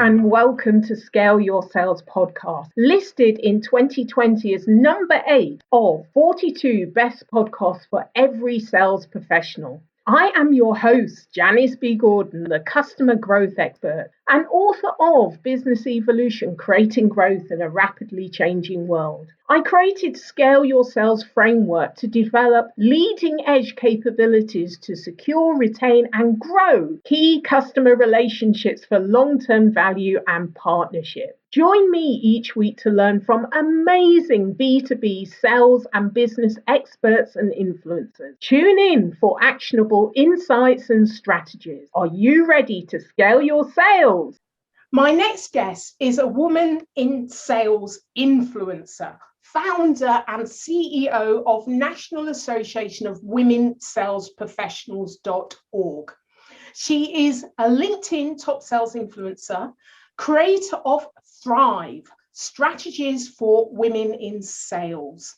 and welcome to Scale Your Sales podcast, listed in 2020 as number 8 of 42 best podcasts for every sales professional. I am your host, Janice B. Gordon, the customer growth expert and author of Business Evolution, Creating Growth in a Rapidly Changing World. I created Scale Your Sales framework to develop leading edge capabilities to secure, retain, and grow key customer relationships for long-term value and partnership. Join me each week to learn from amazing B2B sales and business experts and influencers. Tune in for actionable insights and strategies. Are you ready to scale your sales? My next guest is a woman in sales influencer, founder and CEO of National Association of Women Sales Professionals.org. She is a LinkedIn top sales influencer, creator of Thrive, Strategies for Women in Sales.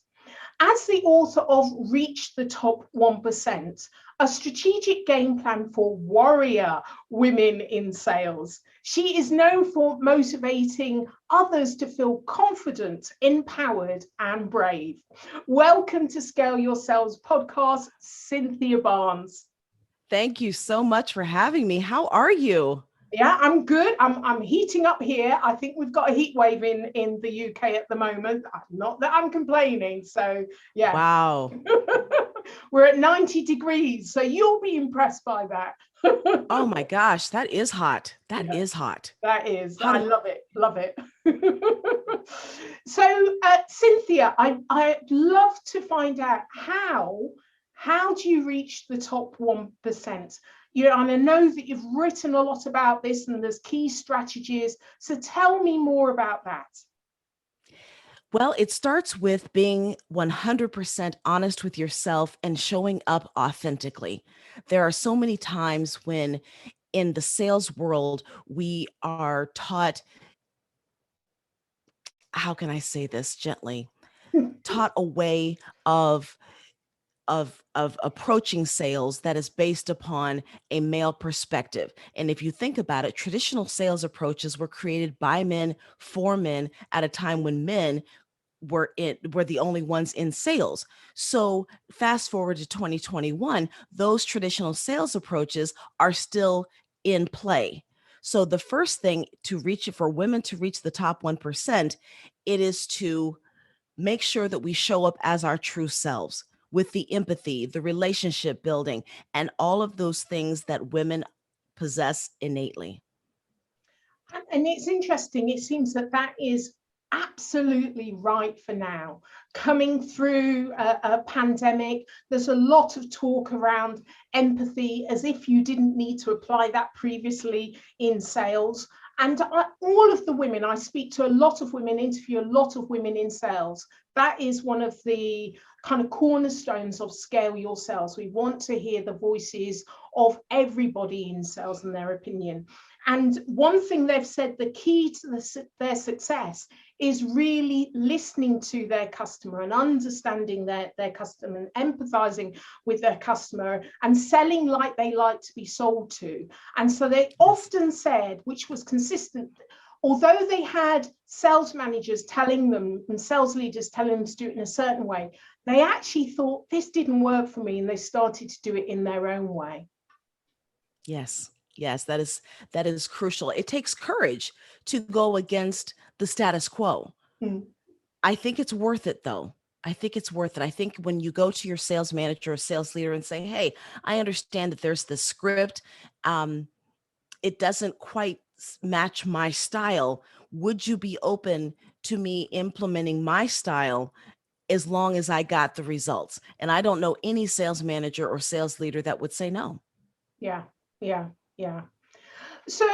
As the author of Reach the Top 1%, a strategic game plan for warrior women in sales, she is known for motivating others to feel confident, empowered, and brave. Welcome to Scale Your Sales podcast, Cynthia Barnes. Thank you so much for having me. How are you? Yeah, I'm good. I'm heating up here. I think we've got a heat wave in the UK at the moment. Not that I'm complaining. So yeah. Wow. We're at 90 degrees. So you'll be impressed by that. Oh my gosh, that is hot. That is hot. That is. I love it. Love it. So Cynthia, I'd love to find out how do you reach the top 1%? And I know that you've written a lot about this and there's key strategies. So tell me more about that. Well, it starts with being 100% honest with yourself and showing up authentically. There are so many times when in the sales world, we are taught, how can I say this gently, taught a way of approaching sales that is based upon a male perspective. And if you think about it, traditional sales approaches were created by men for men at a time when men were the only ones in sales. So fast forward to 2021, those traditional sales approaches are still in play. So the first thing for women to reach the top 1%, it is to make sure that we show up as our true selves, with the empathy, the relationship building, and all of those things that women possess innately. And it's interesting. It seems that is absolutely right for now. Coming through a pandemic, there's a lot of talk around empathy, as if you didn't need to apply that previously in sales. And all of the women, I speak to a lot of women, interview a lot of women in sales. That is one of the kind of cornerstones of Scale Your Sales. We want to hear the voices of everybody in sales and their opinion. And one thing they've said, the key to their success is really listening to their customer and understanding their customer and empathizing with their customer and selling like they like to be sold to. And so they often said, which was consistent, although they had sales managers telling them and sales leaders telling them to do it in a certain way, they actually thought this didn't work for me and they started to do it in their own way. Yes, that is crucial. It takes courage to go against the status quo. I think it's worth it though. I think it's worth it. I think when you go to your sales manager or sales leader and say, hey, I understand that there's this script. It doesn't quite match my style. Would you be open to me implementing my style as long as I got the results? And I don't know any sales manager or sales leader that would say no. Yeah. So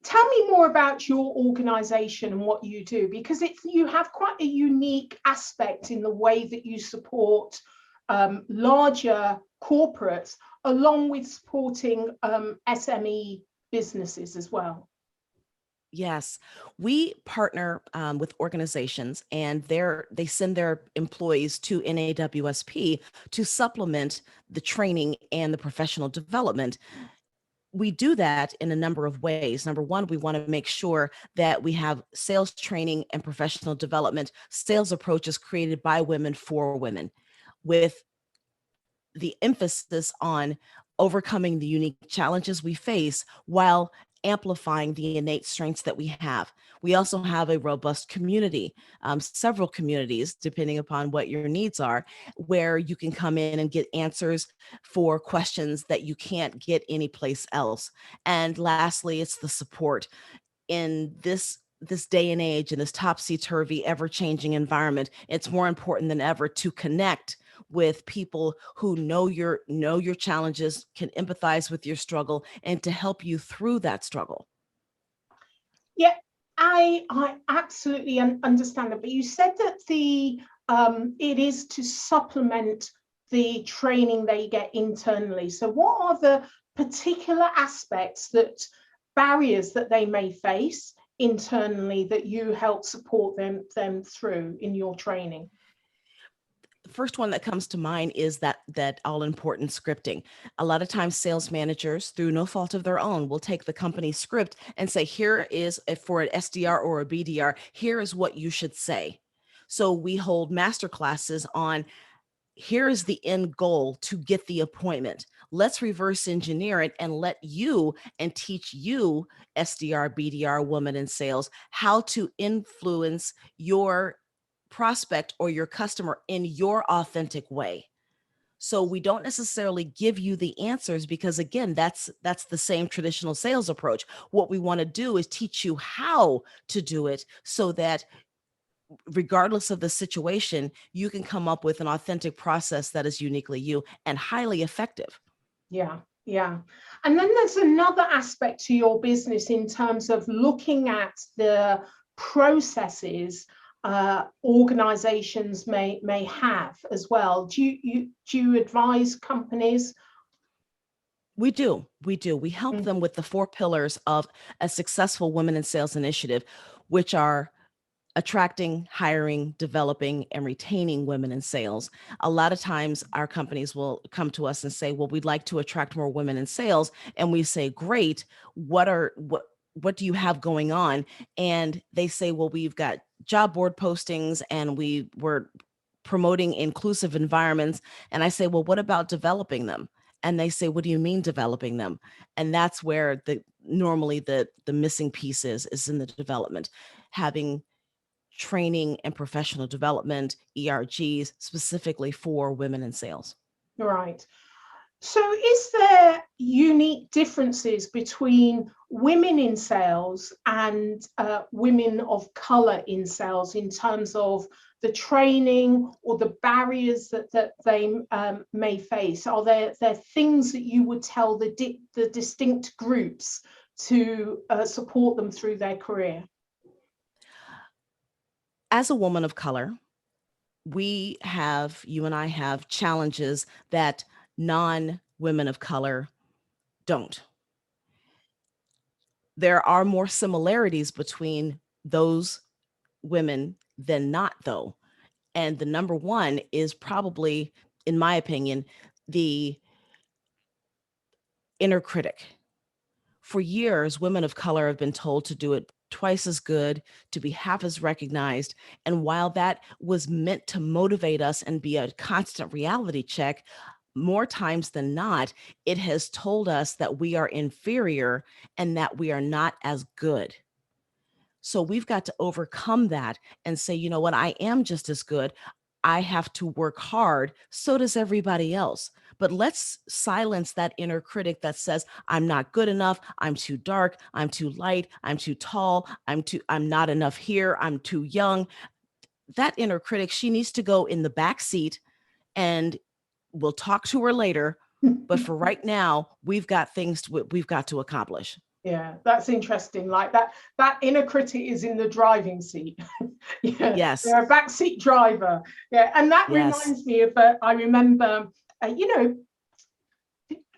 tell me more about your organization and what you do, because you have quite a unique aspect in the way that you support larger corporates, along with supporting SME businesses as well. Yes, we partner with organizations, and they send their employees to NAWSP to supplement the training and the professional development. we do that in a number of ways. Number one, we want to make sure that we have sales training and professional development, sales approaches created by women for women, with the emphasis on overcoming the unique challenges we face while amplifying the innate strengths that we have. We also have a robust community, several communities, depending upon what your needs are, where you can come in and get answers for questions that you can't get anyplace else. And lastly, it's the support in this day and age, in this topsy-turvy, ever-changing environment. It's more important than ever to connect with people who know your challenges, can empathize with your struggle, and to help you through that struggle. Yeah, I absolutely understand that. But you said that it is to supplement the training they get internally. So what are the particular aspects, that barriers that they may face internally, that you help support them through in your training? The first one that comes to mind is that all important scripting. A lot of times sales managers, through no fault of their own, will take the company script and say, here is for an SDR or a BDR, here is what you should say. So we hold master classes on, here is the end goal to get the appointment. Let's reverse engineer it and let you and teach you, SDR, BDR, woman in sales, how to influence your prospect or your customer in your authentic way. So we don't necessarily give you the answers, because again, that's the same traditional sales approach. What we want to do is teach you how to do it, so that regardless of the situation, you can come up with an authentic process that is uniquely you and highly effective. Yeah, yeah. And then there's another aspect to your business in terms of looking at the processes organizations may have as well. Do you advise companies? We do. We help them with the 4 pillars of a successful women in sales initiative, which are attracting, hiring, developing, and retaining women in sales. A lot of times our companies will come to us and say, well, we'd like to attract more women in sales. And we say, great, what do you have going on? And they say, well, we've got job board postings and we're promoting inclusive environments. And I say, well, what about developing them? And they say, what do you mean developing them? And that's where normally the missing piece is in the development, having training and professional development, ERGs, specifically for women in sales. Right. So is there unique differences between women in sales and women of color in sales, in terms of the training or the barriers that they may face? Are there things that you would tell the distinct groups to support them through their career? As a woman of color, you and I have challenges that non-women of color don't. There are more similarities between those women than not, though. And the number one is probably, in my opinion, the inner critic. For years, women of color have been told to do it twice as good, to be half as recognized. And while that was meant to motivate us and be a constant reality check, more times than not, it has told us that we are inferior and that we are not as good. So we've got to overcome that and say, you know what, I am just as good. I have to work hard. So does everybody else. But let's silence that inner critic that says, I'm not good enough. I'm too dark. I'm too light. I'm too tall. I'm not enough here. I'm too young. That inner critic, she needs to go in the back seat, and we'll talk to her later. But for right now, we've got we've got to accomplish. Yeah, that's interesting. Like that inner critic is in the driving seat. Yeah, Yes. they're a backseat driver. Yeah, and that Yes. reminds me of I remember, a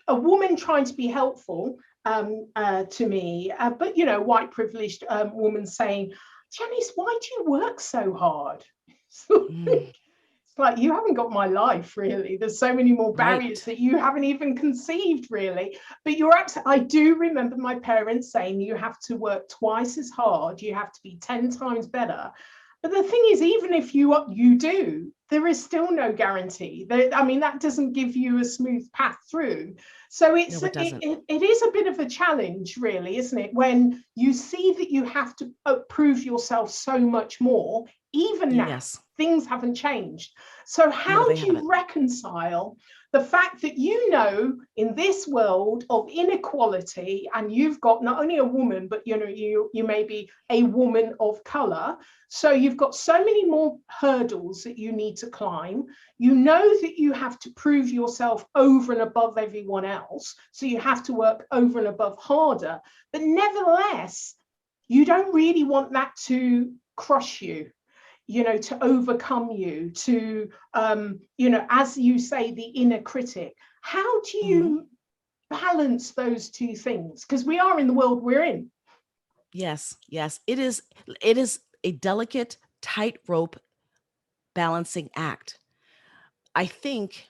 woman trying to be helpful to me, but white privileged woman saying, "Janice, why do you work so hard?" Mm. It's like, you haven't got my life, really. There's so many more barriers Right. that you haven't even conceived, really. But you're absolutely, I do remember my parents saying you have to work twice as hard, you have to be 10 times better. But the thing is, even if you do, there is still no guarantee. I mean, that doesn't give you a smooth path through. So No, it doesn't. it is a bit of a challenge, really, isn't it? When you see that you have to prove yourself so much more, even now, Yes. things haven't changed. So No, how they do you haven't. reconcile the fact that, you know, in this world of inequality, and you've got not only a woman, but you know, you may be a woman of color, so you've got so many more hurdles that you need to climb. You know that you have to prove yourself over and above everyone else, so you have to work over and above harder. But nevertheless, you don't really want that to crush you, you know, to overcome you, to, you know, as you say, the inner critic. How do Mhm. you balance those two things? Because we are in the world we're in. Yes, yes. It is a delicate tightrope balancing act. I think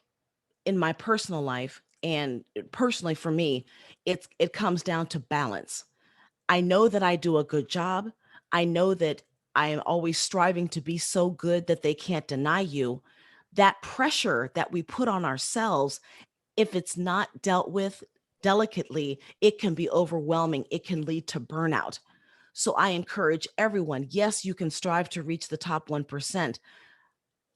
in my personal life and personally for me, it comes down to balance. I know that I do a good job. I know that I am always striving to be so good that they can't deny you. That pressure that we put on ourselves, if it's not dealt with delicately, it can be overwhelming. It can lead to burnout. So I encourage everyone, yes, you can strive to reach the top 1%,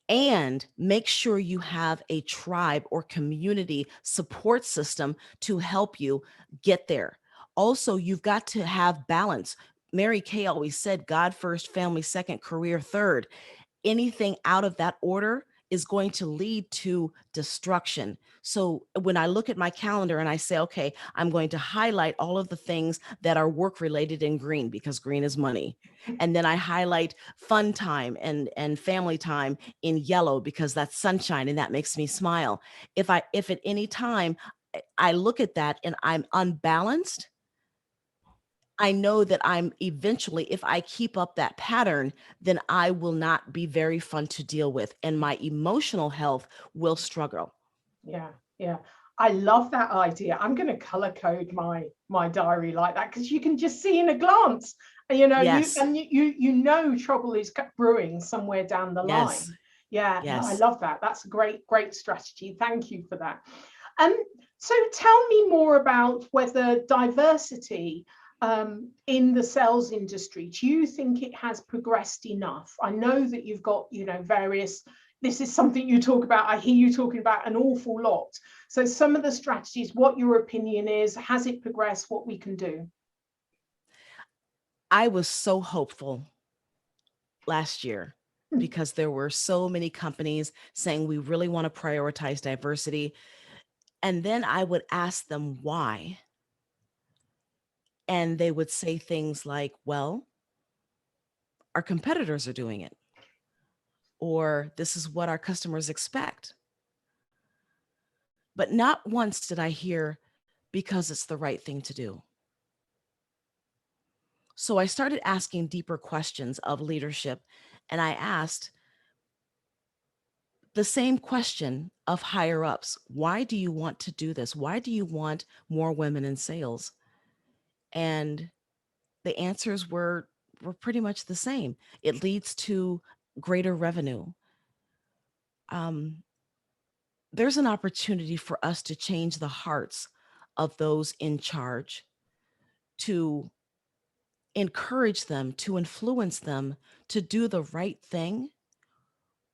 and make sure you have a tribe or community support system to help you get there. Also, you've got to have balance. Mary Kay always said, God first, family second, career third. Anything out of that order is going to lead to destruction. So when I look at my calendar and I say, okay, I'm going to highlight all of the things that are work related in green because green is money. And then I highlight fun time and family time in yellow because that's sunshine and that makes me smile. If at any time I look at that and I'm unbalanced, I know that I'm eventually, if I keep up that pattern, then I will not be very fun to deal with, and my emotional health will struggle. Yeah, yeah. I love that idea. I'm going to color code my diary like that, because you can just see in a glance. You know, Yes, you know trouble is brewing somewhere down the yes, line. Yeah, no, I yes. love that. That's a great strategy. Thank you for that. Um, so tell me more about whether diversity in the sales industry, do you think it has progressed enough? I know that you've got, you know, various, this is something you talk about, I hear you talking about an awful lot. So some of the strategies, what your opinion is, has it progressed, what we can do? I was so hopeful last year Hmm. because there were so many companies saying we really want to prioritize diversity. And then I would ask them why. And they would say things like, well, our competitors are doing it, or this is what our customers expect. But not once did I hear because it's the right thing to do. So I started asking deeper questions of leadership. And I asked the same question of higher ups: why do you want to do this? Why do you want more women in sales? And the answers were pretty much the same. It leads to greater revenue. Um, there's an opportunity for us to change the hearts of those in charge, to encourage them, to influence them to do the right thing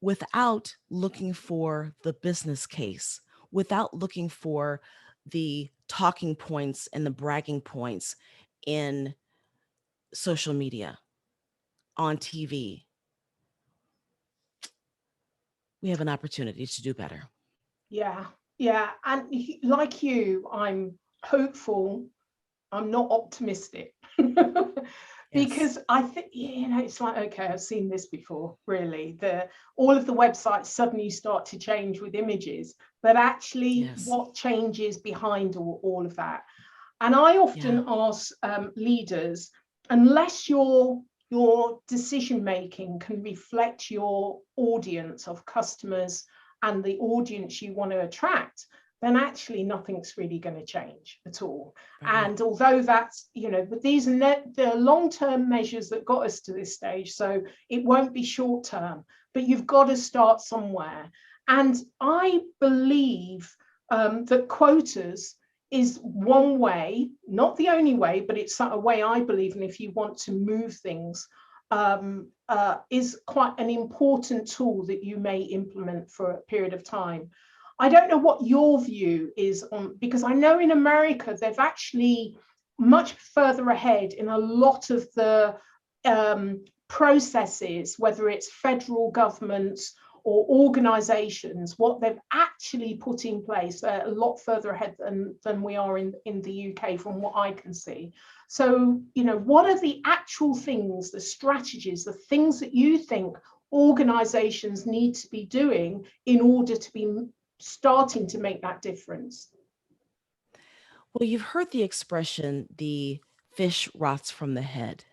without looking for the business case, without looking for the talking points and the bragging points in social media, on TV. We have an opportunity to do better. Yeah, yeah. And like you, I'm hopeful, I'm not optimistic. Yes. Because I think, you know, it's like, okay, I've seen this before, really. All of the websites suddenly start to change with images, but actually Yes. what changes behind all of that? And I Yeah. often ask leaders, unless you're your decision making can reflect your audience of customers and the audience you want to attract, then actually nothing's really going to change at all. Right. And although that's, but these are the long-term measures that got us to this stage, so it won't be short-term, but you've got to start somewhere. And I believe that quotas is one way, not the only way, but it's a way I believe in if you want to move things, is quite an important tool that you may implement for a period of time. I don't know what your view is on, because I know in America, they've actually much further ahead in a lot of the processes, whether it's federal governments or organizations, what they've actually put in place a lot further ahead than we are in the UK from what I can see. So, what are the actual things, the strategies, the things that you think organizations need to be doing in order to be starting to make that difference? Well, you've heard the expression, the fish rots from the head.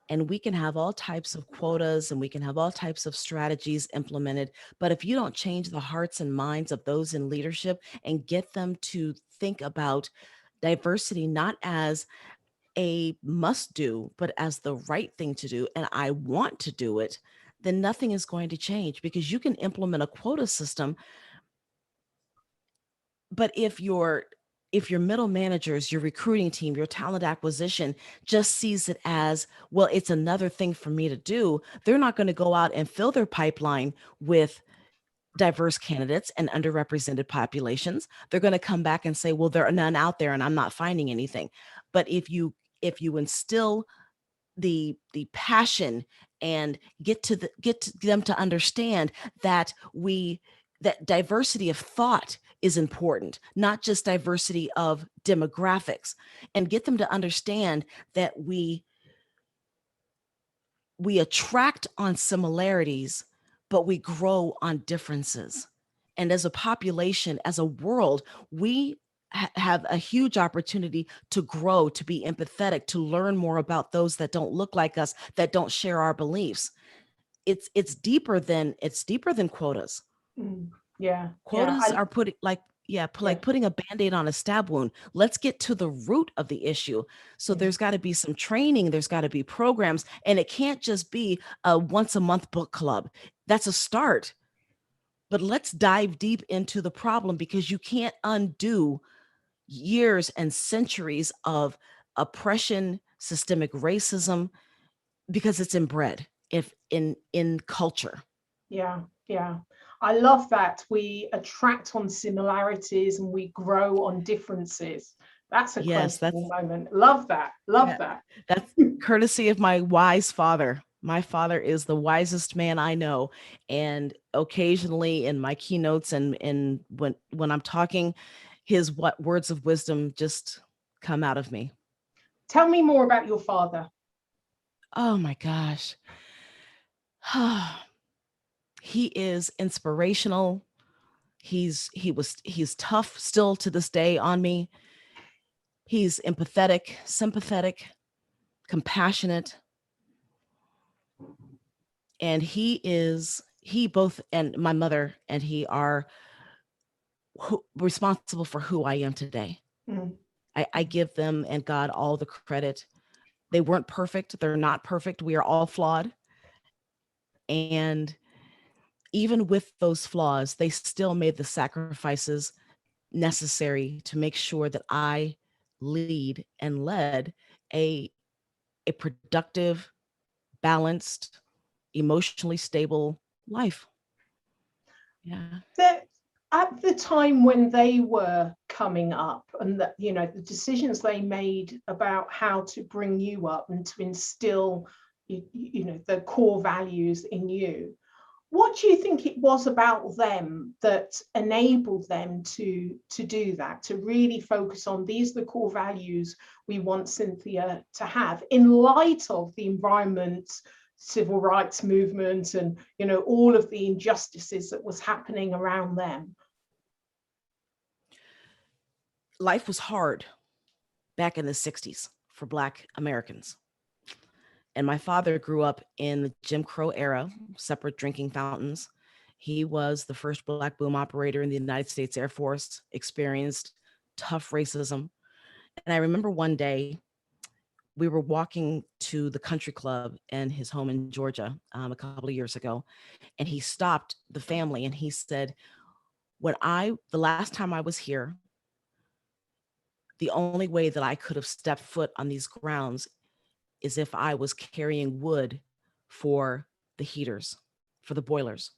And we can have all types of quotas and we can have all types of strategies implemented. But if you don't change the hearts and minds of those in leadership and get them to think about diversity not as a must do, but as the right thing to do, and I want to do it, then nothing is going to change, because you can implement a quota system. But if your middle managers, your recruiting team, your talent acquisition just sees it as, well, it's another thing for me to do, they're not going to go out and fill their pipeline with diverse candidates and underrepresented populations. They're going to come back and say, well, there are none out there and I'm not finding anything. But if you instill the passion and get to them to understand that that diversity of thought is important, not just diversity of demographics, and get them to understand that we attract on similarities, but we grow on differences. And as a population, as a world, we have a huge opportunity to grow, to be empathetic, to learn more about those that don't look like us, that don't share our beliefs. It's deeper than quotas. Yeah. Quotas are putting putting a Band-Aid on a stab wound. Let's get to the root of the issue. So there's got to be some training, there's got to be programs, and it can't just be a once a month book club. That's a start. But let's dive deep into the problem, because you can't undo years and centuries of oppression, systemic racism, because it's inbred in culture. Yeah. I love that. We attract on similarities and we grow on differences. That's a quotable moment. Love that. That's courtesy of my wise father. My father is the wisest man I know. And occasionally in my keynotes and when I'm talking, his words of wisdom just come out of me. Tell me more about your father. Oh my gosh. He is inspirational. He's tough still to this day on me. He's empathetic, sympathetic, compassionate. And he both, and my mother and he are responsible for who I am today. Mm. I give them and God all the credit. They weren't perfect. They're not perfect. We are all flawed. And even with those flaws, they still made the sacrifices necessary to make sure that I lead and led a productive, balanced, emotionally stable life. Yeah. At the time when they were coming up, and that, the decisions they made about how to bring you up and to instill, the core values in you, what do you think it was about them that enabled them to do that, to really focus on these are the core values we want Cynthia to have, in light of the environment, civil rights movement, and all of the injustices that was happening around them? Life was hard back in the 60s for Black Americans. And my father grew up in the Jim Crow era, separate drinking fountains. He was the first Black boom operator in the United States Air Force, experienced tough racism. And I remember one day we were walking to the country club in his home in Georgia a couple of years ago. And he stopped the family and he said, the last time I was here, the only way that I could have stepped foot on these grounds is if I was carrying wood for the heaters, for the boilers.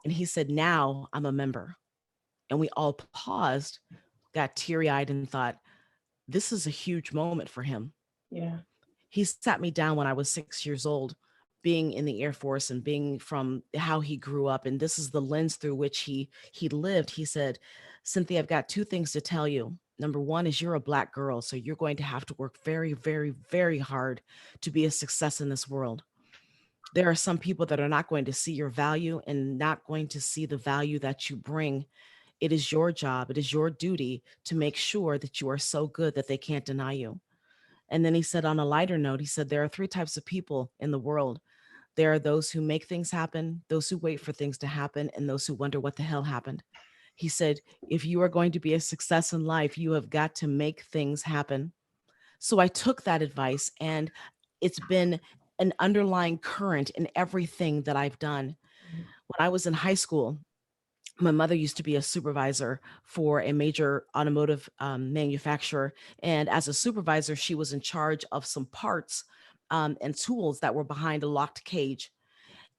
And he said, now I'm a member. And we all paused, got teary eyed, and thought, this is a huge moment for him. Yeah. He sat me down when I was 6 years old, being in the Air Force and being from how he grew up. And this is the lens through which he lived. He said, Cynthia, I've got two things to tell you. Number one is you're a Black girl, so you're going to have to work very, very, very hard to be a success in this world. There are some people that are not going to see your value and not going to see the value that you bring. It is your job, it is your duty to make sure that you are so good that they can't deny you. And then he said, on a lighter note, he said, there are three types of people in the world. There are those who make things happen, those who wait for things to happen, and those who wonder what the hell happened. He said, if you are going to be a success in life, you have got to make things happen. So I took that advice, and it's been an underlying current in everything that I've done. When I was in high school, my mother used to be a supervisor for a major automotive manufacturer. And as a supervisor, she was in charge of some parts and tools that were behind a locked cage.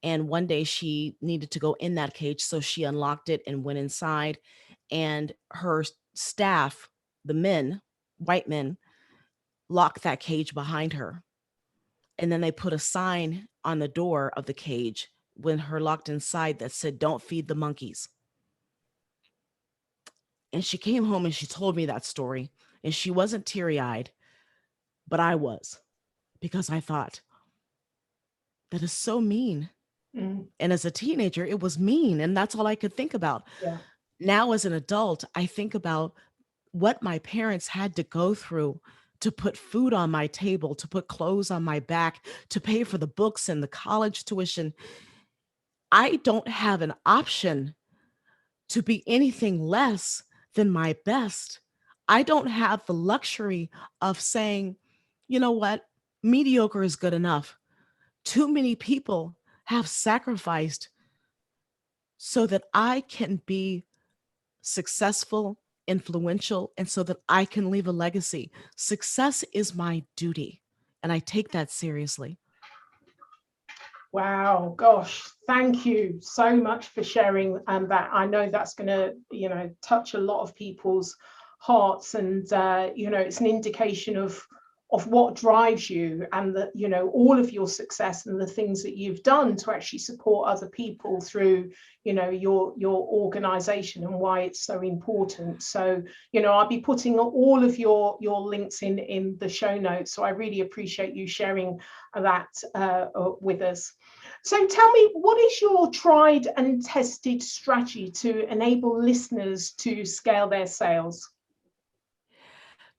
And one day she needed to go in that cage. So she unlocked it and went inside. And her staff, the men, white men, locked that cage behind her. And then they put a sign on the door of the cage when her locked inside that said, don't feed the monkeys. And she came home and she told me that story. And she wasn't teary eyed, but I was, because I thought, that is so mean. Mm. And as a teenager, it was mean. And that's all I could think about. Yeah. Now, as an adult, I think about what my parents had to go through to put food on my table, to put clothes on my back, to pay for the books and the college tuition. I don't have an option to be anything less than my best. I don't have the luxury of saying, you know what, mediocre is good enough. Too many people have sacrificed so that I can be successful, influential, and so that I can leave a legacy. Success is my duty, and I take that seriously. Wow, gosh, thank you so much for sharing that. I know that's going to, touch a lot of people's hearts, and it's an indication of what drives you, and that all of your success and the things that you've done to actually support other people through your organization, and why it's so important. So I'll be putting all of your links in the show notes, so I really appreciate you sharing that with us. So tell me, what is your tried and tested strategy to enable listeners to scale their sales?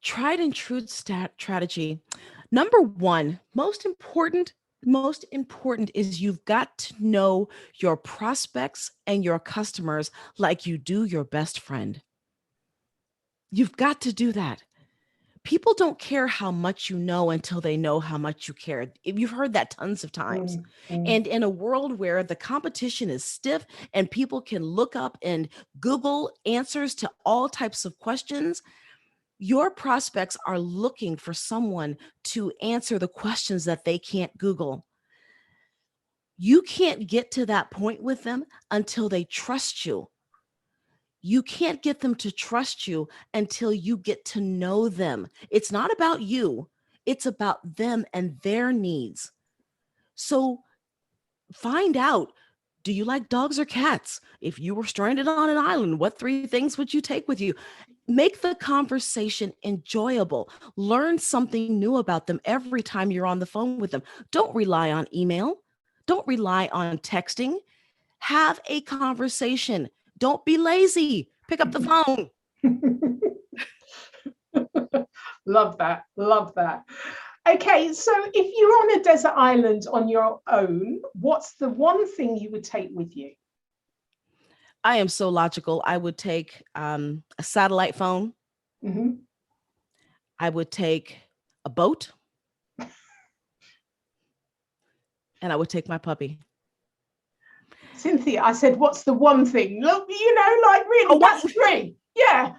Tried and true strategy. Number one, most important is you've got to know your prospects and your customers like you do your best friend. You've got to do that. People don't care how much you know until they know how much you care. You've heard that tons of times. And in a world where the competition is stiff and people can look up and Google answers to all types of questions, your prospects are looking for someone to answer the questions that they can't Google. You can't get to that point with them until they trust you. You can't get them to trust you until you get to know them. It's not about you, it's about them and their needs. So find out, do you like dogs or cats? If you were stranded on an island, what three things would you take with you? Make the conversation enjoyable. Learn something new about them every time you're on the phone with them. Don't rely on email. Don't rely on texting. Have a conversation. Don't be lazy. Pick up the phone. Love that. Love that. Okay, so if you're on a desert island on your own, what's the one thing you would take with you? I am so logical. I would take a satellite phone. Mm-hmm. I would take a boat, and I would take my puppy. Cynthia, I said, what's the one thing? Look, like really, that's three. Yeah.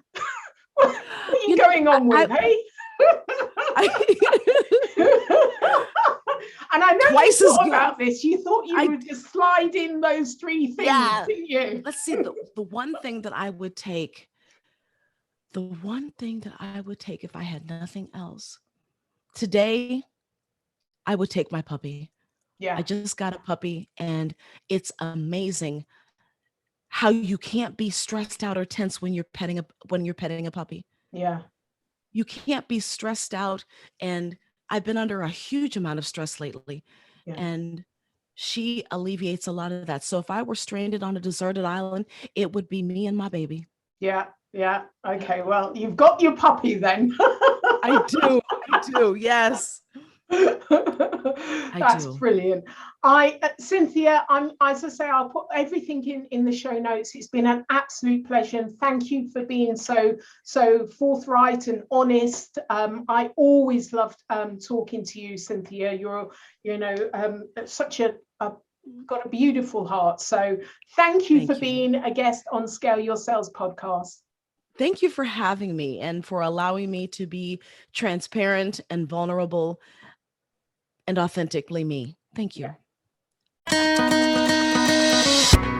What are you going on with, hey? And I know Twice you as thought good. about this. You thought you would just slide in those three things, didn't you? Let's see. The one thing that I would take, if I had nothing else, today, I would take my puppy. Yeah. I just got a puppy, and it's amazing how you can't be stressed out or tense when you're petting a puppy. Yeah. You can't be stressed out, and I've been under a huge amount of stress lately, and she alleviates a lot of that. So if I were stranded on a deserted island, it would be me and my baby. Yeah. Okay, well, you've got your puppy then. I do. Yes. That's brilliant. Cynthia, as I say, I'll put everything in the show notes. It's been an absolute pleasure, and thank you for being so forthright and honest. I always loved talking to you, Cynthia. You're such got a beautiful heart. So thank you for being a guest on Scale Your Sales podcast. Thank you for having me and for allowing me to be transparent and vulnerable and authentically me. Thank you.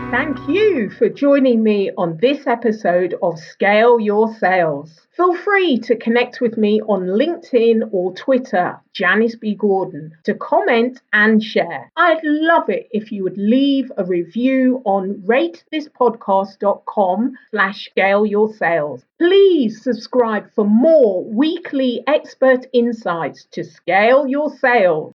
Thank you for joining me on this episode of Scale Your Sales. Feel free to connect with me on LinkedIn or Twitter, Janice B. Gordon, to comment and share. I'd love it if you would leave a review on ratethispodcast.com/scaleyoursales. Please subscribe for more weekly expert insights to scale your sales.